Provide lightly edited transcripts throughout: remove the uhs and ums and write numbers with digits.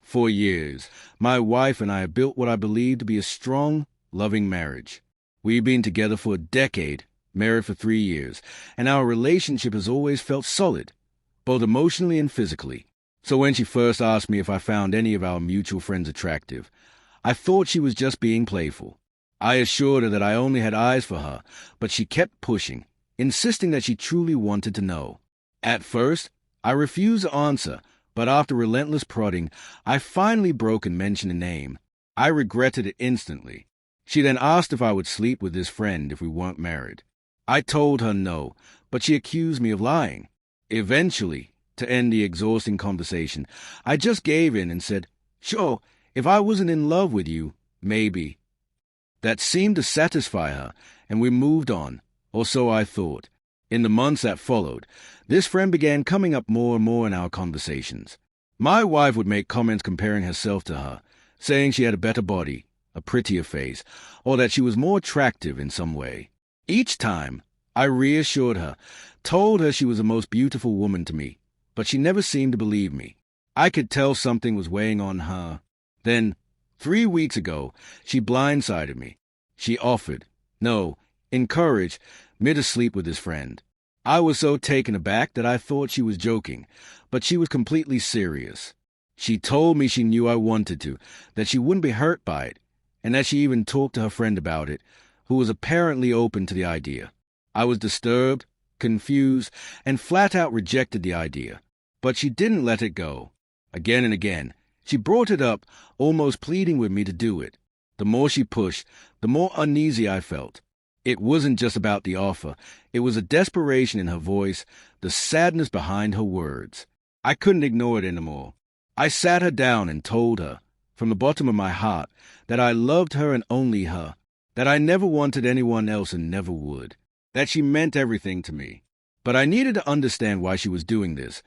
For years, my wife and I have built what I believe to be a strong, loving marriage. We've been together for a decade, married for 3 years, and our relationship has always felt solid, both emotionally and physically. So when she first asked me if I found any of our mutual friends attractive, I thought she was just being playful. I assured her that I only had eyes for her, but she kept pushing, insisting that she truly wanted to know. At first, I refused to answer, but after relentless prodding, I finally broke and mentioned a name. I regretted it instantly. She then asked if I would sleep with this friend if we weren't married. I told her no, but she accused me of lying. Eventually, to end the exhausting conversation, I just gave in and said, "Sure, if I wasn't in love with you, maybe." That seemed to satisfy her, and we moved on, or so I thought. In the months that followed, this friend began coming up more and more in our conversations. My wife would make comments comparing herself to her, saying she had a better body, a prettier face, or that she was more attractive in some way. Each time, I reassured her, told her she was the most beautiful woman to me, but she never seemed to believe me. I could tell something was weighing on her. Then, 3 weeks ago, she blindsided me. She offered, no, encouraged, me to sleep with his friend. I was so taken aback that I thought she was joking, but she was completely serious. She told me she knew I wanted to, that she wouldn't be hurt by it, and that she even talked to her friend about it, who was apparently open to the idea. I was disturbed, confused, and flat out rejected the idea. But she didn't let it go. Again and again, she brought it up, almost pleading with me to do it. The more she pushed, the more uneasy I felt. It wasn't just about the offer. It was a desperation in her voice, the sadness behind her words. I couldn't ignore it anymore. I sat her down and told her, from the bottom of my heart, that I loved her and only her, that I never wanted anyone else and never would, that she meant everything to me. But I needed to understand why she was doing this,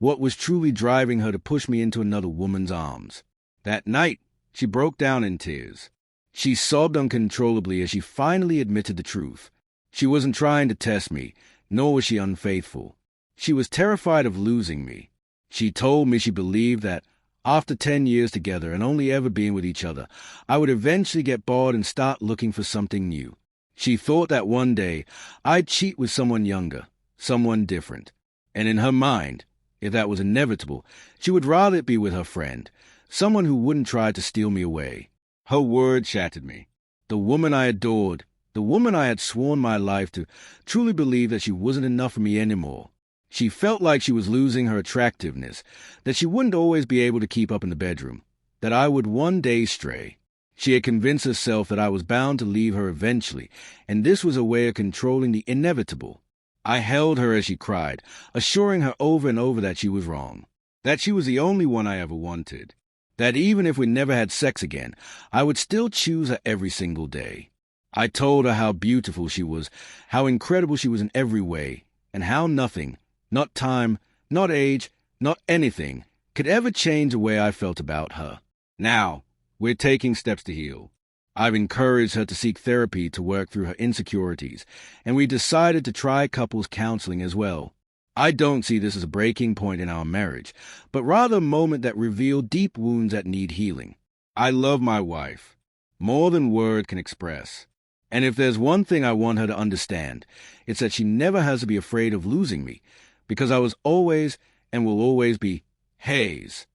what was truly driving her to push me into another woman's arms. That night, she broke down in tears. She sobbed uncontrollably as she finally admitted the truth. She wasn't trying to test me, nor was she unfaithful. She was terrified of losing me. She told me she believed that, after 10 years together and only ever being with each other, I would eventually get bored and start looking for something new. She thought that one day I'd cheat with someone younger, someone different. And in her mind, if that was inevitable, she would rather it be with her friend, someone who wouldn't try to steal me away. Her words shattered me. The woman I adored, the woman I had sworn my life to, truly believed that she wasn't enough for me anymore. She felt like she was losing her attractiveness, that she wouldn't always be able to keep up in the bedroom, that I would one day stray. She had convinced herself that I was bound to leave her eventually, and this was a way of controlling the inevitable. I held her as she cried, assuring her over and over that she was wrong, that she was the only one I ever wanted, that even if we never had sex again, I would still choose her every single day. I told her how beautiful she was, how incredible she was in every way, and how nothing, not time, not age, not anything, could ever change the way I felt about her. Now, we're taking steps to heal. I've encouraged her to seek therapy to work through her insecurities, and we decided to try couples counseling as well. I don't see this as a breaking point in our marriage, but rather a moment that revealed deep wounds that need healing. I love my wife, more than word can express. And if there's one thing I want her to understand, it's that she never has to be afraid of losing me, because I was always and will always be Hayes.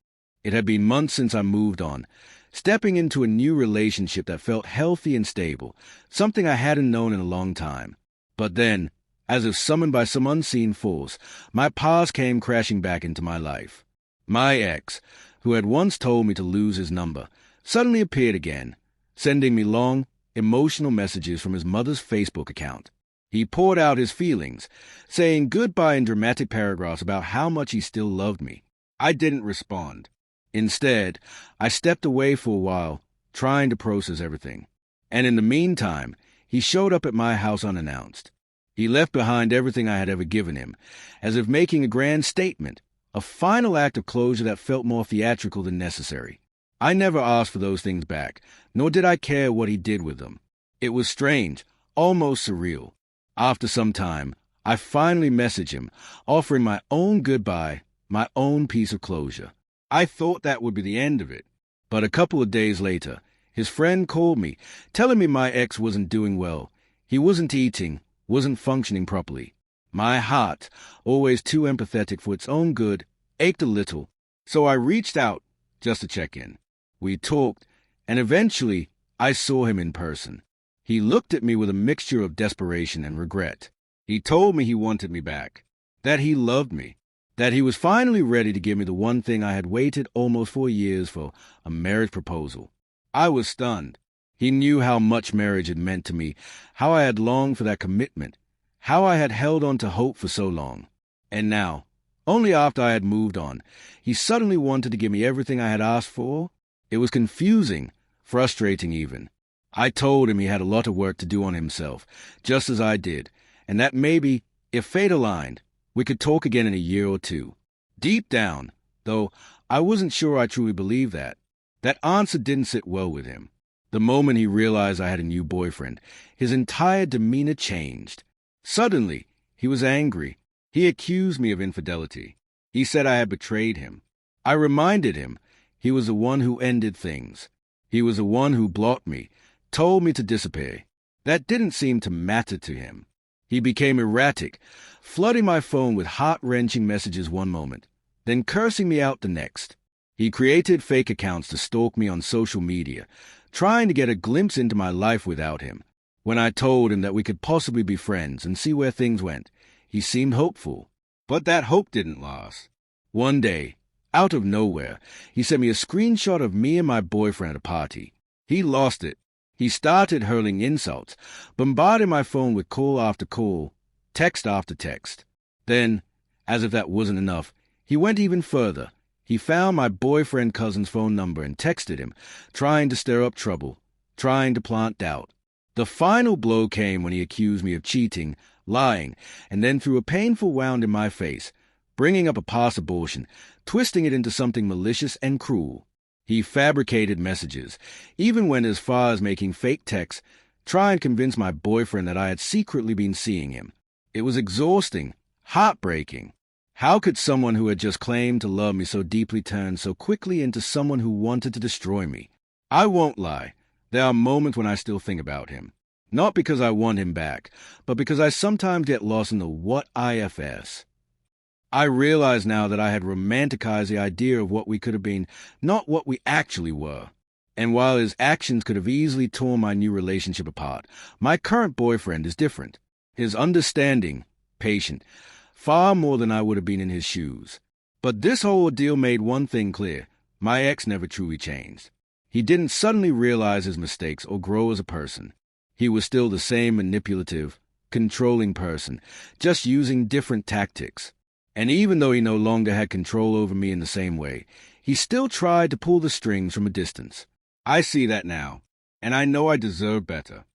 It had been months since I moved on, stepping into a new relationship that felt healthy and stable, something I hadn't known in a long time. But then, as if summoned by some unseen force, my past came crashing back into my life. My ex, who had once told me to lose his number, suddenly appeared again, sending me long, emotional messages from his mother's Facebook account. He poured out his feelings, saying goodbye in dramatic paragraphs about how much he still loved me. I didn't respond. Instead, I stepped away for a while, trying to process everything. And in the meantime, he showed up at my house unannounced. He left behind everything I had ever given him, as if making a grand statement, a final act of closure that felt more theatrical than necessary. I never asked for those things back, nor did I care what he did with them. It was strange, almost surreal. After some time, I finally messaged him, offering my own goodbye, my own piece of closure. I thought that would be the end of it. But a couple of days later, his friend called me, telling me my ex wasn't doing well. He wasn't eating, wasn't functioning properly. My heart, always too empathetic for its own good, ached a little, so I reached out just to check in. We talked, and eventually I saw him in person. He looked at me with a mixture of desperation and regret. He told me he wanted me back, that he loved me, that he was finally ready to give me the one thing I had waited almost 4 years for, a marriage proposal. I was stunned. He knew how much marriage had meant to me, how I had longed for that commitment, how I had held on to hope for so long. And now, only after I had moved on, he suddenly wanted to give me everything I had asked for. It was confusing, frustrating even. I told him he had a lot of work to do on himself, just as I did, and that maybe, if fate aligned, we could talk again in a year or two. Deep down, though, I wasn't sure I truly believed that. That answer didn't sit well with him. The moment he realized I had a new boyfriend, his entire demeanor changed. Suddenly, he was angry. He accused me of infidelity. He said I had betrayed him. I reminded him he was the one who ended things. He was the one who blocked me, told me to disappear. That didn't seem to matter to him. He became erratic, flooding my phone with heart-wrenching messages one moment, then cursing me out the next. He created fake accounts to stalk me on social media, trying to get a glimpse into my life without him. When I told him that we could possibly be friends and see where things went, he seemed hopeful. But that hope didn't last. One day, out of nowhere, he sent me a screenshot of me and my boyfriend at a party. He lost it. He started hurling insults, bombarding my phone with call after call, text after text. Then, as if that wasn't enough, he went even further. He found my boyfriend cousin's phone number and texted him, trying to stir up trouble, trying to plant doubt. The final blow came when he accused me of cheating, lying, and then threw a painful wound in my face, bringing up a past abortion, twisting it into something malicious and cruel. He fabricated messages, even went as far as making fake texts, trying to convince my boyfriend that I had secretly been seeing him. It was exhausting, heartbreaking. How could someone who had just claimed to love me so deeply turn so quickly into someone who wanted to destroy me? I won't lie. There are moments when I still think about him. Not because I want him back, but because I sometimes get lost in the what ifs. I realize now that I had romanticized the idea of what we could have been, not what we actually were. And while his actions could have easily torn my new relationship apart, my current boyfriend is different. His understanding, patient, far more than I would have been in his shoes. But this whole ordeal made one thing clear. My ex never truly changed. He didn't suddenly realize his mistakes or grow as a person. He was still the same manipulative, controlling person, just using different tactics. And even though he no longer had control over me in the same way, he still tried to pull the strings from a distance. I see that now, and I know I deserve better.